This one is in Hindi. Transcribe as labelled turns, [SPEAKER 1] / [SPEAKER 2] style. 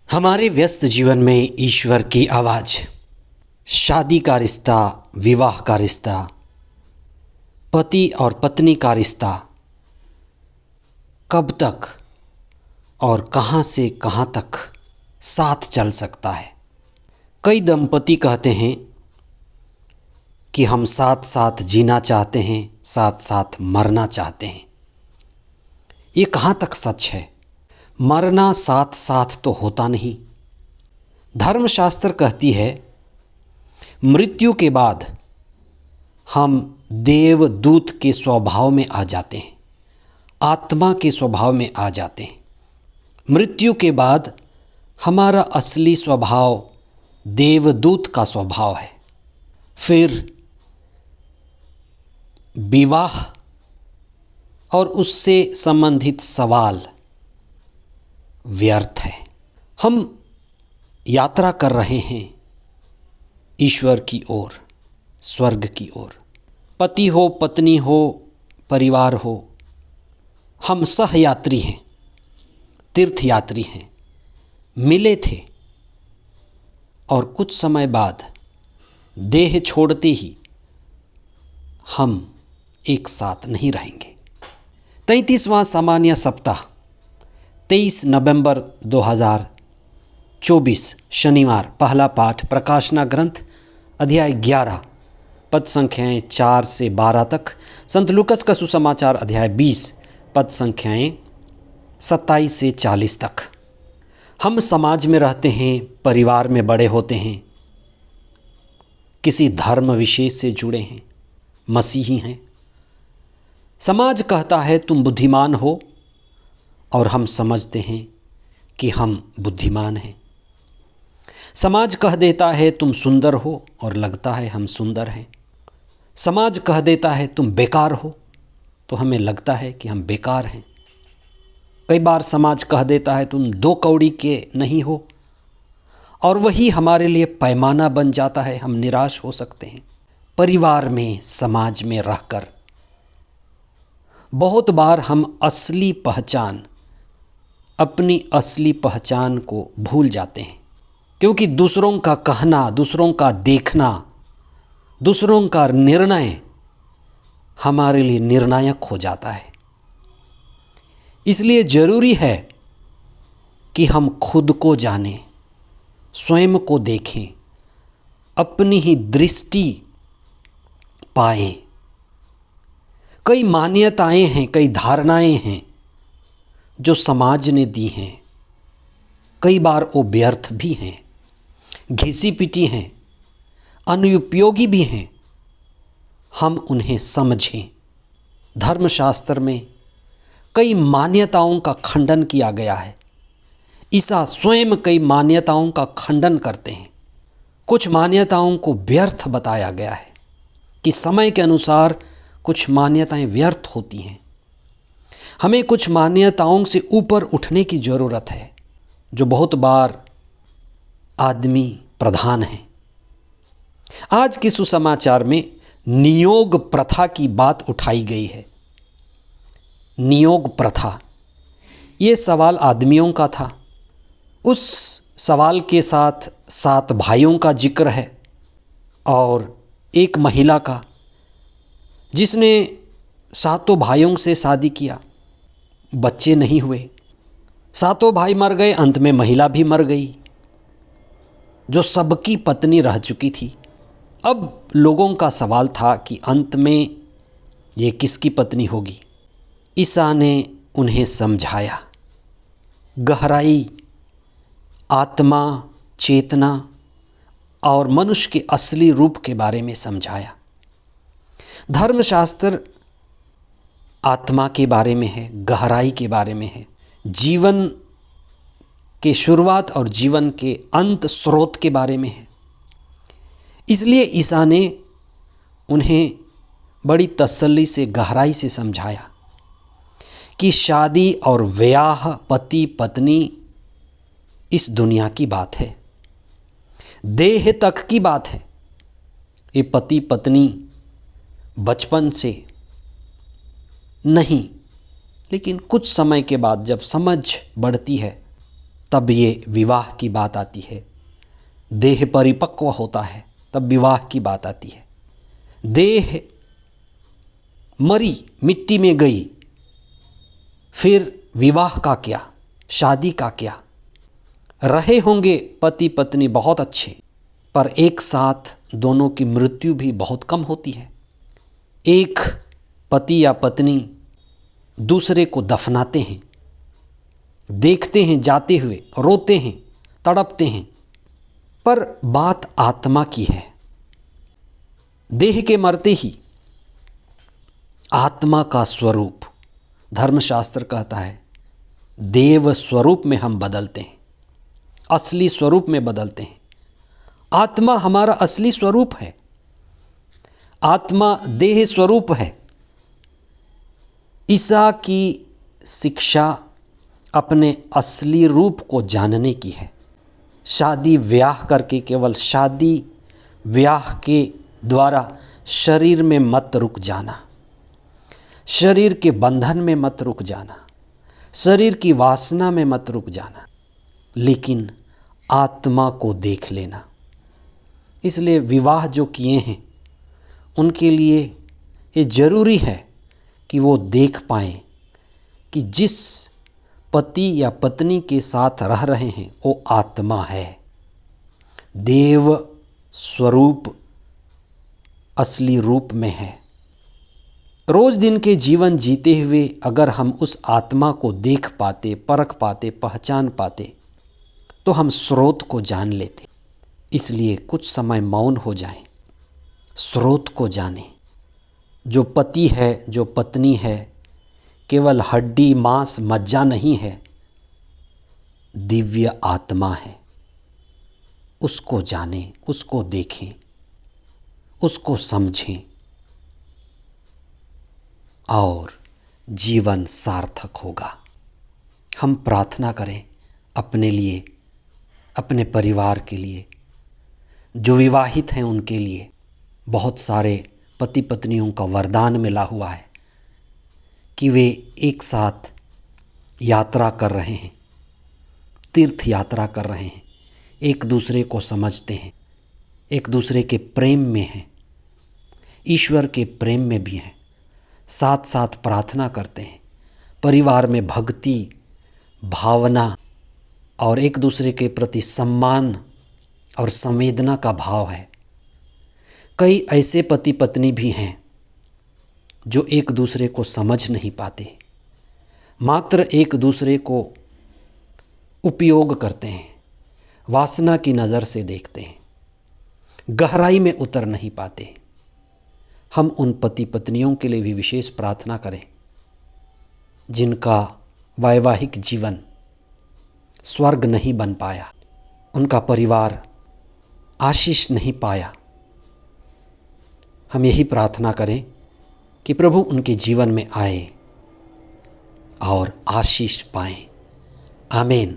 [SPEAKER 1] हमारे व्यस्त जीवन में ईश्वर की आवाज़, शादी का रिश्ता, विवाह का रिश्ता, पति और पत्नी का रिश्ता कब तक और कहाँ से कहाँ तक साथ चल सकता है। कई दंपति कहते हैं कि हम साथ साथ जीना चाहते हैं, साथ साथ मरना चाहते हैं। ये कहाँ तक सच है? मरना साथ साथ तो होता नहीं। धर्मशास्त्र कहती है मृत्यु के बाद हम देवदूत के स्वभाव में आ जाते हैं, आत्मा के स्वभाव में आ जाते हैं। मृत्यु के बाद हमारा असली स्वभाव देवदूत का स्वभाव है। फिर विवाह और उससे संबंधित सवाल व्यर्थ है। हम यात्रा कर रहे हैं ईश्वर की ओर, स्वर्ग की ओर। पति हो, पत्नी हो, परिवार हो, हम सहयात्री हैं, तीर्थयात्री हैं। मिले थे और कुछ समय बाद देह छोड़ते ही हम एक साथ नहीं रहेंगे। 33वां सामान्य सप्ताह 23 नवंबर 2024 शनिवार। पहला पाठ प्रकाशना ग्रंथ अध्याय 11 पद संख्याएं 4 से 12 तक। संत लूकस का सुसमाचार अध्याय 20 पद संख्याएं 27 से 40 तक। हम समाज में रहते हैं, परिवार में बड़े होते हैं, किसी धर्म विशेष से जुड़े हैं, मसीही हैं। समाज कहता है तुम बुद्धिमान हो और हम समझते हैं कि हम बुद्धिमान हैं। समाज कह देता है तुम सुंदर हो और लगता है हम सुंदर हैं। समाज कह देता है तुम बेकार हो तो हमें लगता है कि हम बेकार हैं। कई बार समाज कह देता है तुम 2 कौड़ी के नहीं हो और वही हमारे लिए पैमाना बन जाता है, हम निराश हो सकते हैं। परिवार में, समाज में रहकर बहुत बार हम अपनी असली पहचान को भूल जाते हैं, क्योंकि दूसरों का कहना, दूसरों का देखना, दूसरों का निर्णय हमारे लिए निर्णायक हो जाता है। इसलिए ज़रूरी है कि हम खुद को जानें, स्वयं को देखें, अपनी ही दृष्टि पाएं। कई मान्यताएं हैं, कई धारणाएं हैं जो समाज ने दी हैं। कई बार वो व्यर्थ भी हैं, घिसी पिटी हैं, अनुपयोगी भी हैं। हम उन्हें समझें। धर्मशास्त्र में कई मान्यताओं का खंडन किया गया है। ईसा स्वयं कई मान्यताओं का खंडन करते हैं। कुछ मान्यताओं को व्यर्थ बताया गया है कि समय के अनुसार कुछ मान्यताएं व्यर्थ होती हैं। हमें कुछ मान्यताओं से ऊपर उठने की ज़रूरत है जो बहुत बार आदमी प्रधान है। आज के सुसमाचार में नियोग प्रथा की बात उठाई गई है। नियोग प्रथा, ये सवाल आदमियों का था। उस सवाल के साथ 7 भाइयों का जिक्र है और एक महिला का, जिसने 7 भाइयों से शादी किया, बच्चे नहीं हुए। 7 भाई मर गए, अंत में महिला भी मर गई जो सबकी पत्नी रह चुकी थी। अब लोगों का सवाल था कि अंत में ये किसकी पत्नी होगी। ईसा ने उन्हें समझाया, गहराई, आत्मा, चेतना और मनुष्य के असली रूप के बारे में समझाया। धर्मशास्त्र आत्मा के बारे में है, गहराई के बारे में है, जीवन के शुरुआत और जीवन के अंत स्रोत के बारे में है। इसलिए ईसा ने उन्हें बड़ी तसल्ली से, गहराई से समझाया कि शादी और ब्याह, पति पत्नी इस दुनिया की बात है, देह तक की बात है। ये पति पत्नी बचपन से नहीं, लेकिन कुछ समय के बाद जब समझ बढ़ती है तब ये विवाह की बात आती है। देह परिपक्व होता है तब विवाह की बात आती है। देह मरी, मिट्टी में गई, फिर विवाह का क्या, शादी का क्या। रहे होंगे पति पत्नी बहुत अच्छे, पर एक साथ दोनों की मृत्यु भी बहुत कम होती है। एक पति या पत्नी दूसरे को दफनाते हैं, देखते हैं जाते हुए, रोते हैं, तड़पते हैं, पर बात आत्मा की है। देह के मरते ही आत्मा का स्वरूप, धर्मशास्त्र कहता है, देव स्वरूप में हम बदलते हैं, असली स्वरूप में बदलते हैं। आत्मा हमारा असली स्वरूप है। आत्मा देह स्वरूप है। ईसा की शिक्षा अपने असली रूप को जानने की है। शादी ब्याह करके, केवल शादी ब्याह के द्वारा शरीर में मत रुक जाना, शरीर के बंधन में मत रुक जाना, शरीर की वासना में मत रुक जाना, लेकिन आत्मा को देख लेना। इसलिए विवाह जो किए हैं उनके लिए ये ज़रूरी है कि वो देख पाएँ कि जिस पति या पत्नी के साथ रह रहे हैं वो आत्मा है, देव स्वरूप असली रूप में है। रोज़ दिन के जीवन जीते हुए अगर हम उस आत्मा को देख पाते, परख पाते, पहचान पाते, तो हम स्रोत को जान लेते। इसलिए कुछ समय मौन हो जाएं, स्रोत को जानें। जो पति है, जो पत्नी है, केवल हड्डी मांस मज्जा नहीं है, दिव्य आत्मा है। उसको जानें, उसको देखें, उसको समझें और जीवन सार्थक होगा। हम प्रार्थना करें अपने लिए, अपने परिवार के लिए, जो विवाहित हैं उनके लिए। बहुत सारे पति पत्नियों का वरदान मिला हुआ है कि वे एक साथ यात्रा कर रहे हैं, तीर्थ यात्रा कर रहे हैं, एक दूसरे को समझते हैं, एक दूसरे के प्रेम में हैं, ईश्वर के प्रेम में भी हैं, साथ साथ प्रार्थना करते हैं, परिवार में भक्ति भावना और एक दूसरे के प्रति सम्मान और संवेदना का भाव है। कई ऐसे पति पत्नी भी हैं जो एक दूसरे को समझ नहीं पाते, मात्र एक दूसरे को उपयोग करते हैं, वासना की नज़र से देखते हैं, गहराई में उतर नहीं पाते। हम उन पति पत्नियों के लिए भी विशेष प्रार्थना करें जिनका वैवाहिक जीवन स्वर्ग नहीं बन पाया, उनका परिवार आशीष नहीं पाया। हम यही प्रार्थना करें कि प्रभु उनके जीवन में आए और आशीष पाएं। आमीन।